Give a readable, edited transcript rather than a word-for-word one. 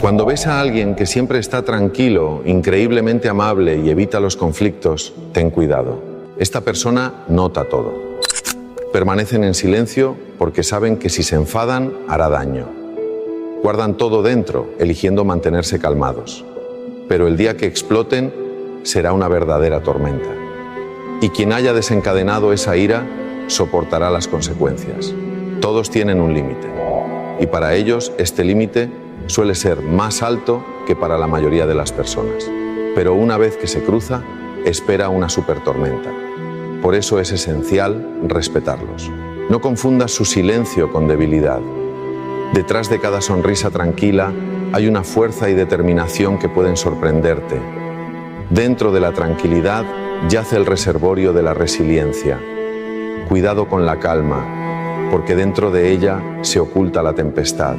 Cuando ves a alguien que siempre está tranquilo, increíblemente amable y evita los conflictos, ten cuidado. Esta persona nota todo. Permanecen en silencio porque saben que si se enfadan, hará daño. Guardan todo dentro, eligiendo mantenerse calmados. Pero el día que exploten, será una verdadera tormenta. Y quien haya desencadenado esa ira, soportará las consecuencias. Todos tienen un límite. Y para ellos, este límite suele ser más alto que para la mayoría de las personas. Pero una vez que se cruza, espera una supertormenta. Por eso es esencial respetarlos. No confundas su silencio con debilidad. Detrás de cada sonrisa tranquila hay una fuerza y determinación que pueden sorprenderte. Dentro de la tranquilidad yace el reservorio de la resiliencia. Cuidado con la calma, porque dentro de ella se oculta la tempestad.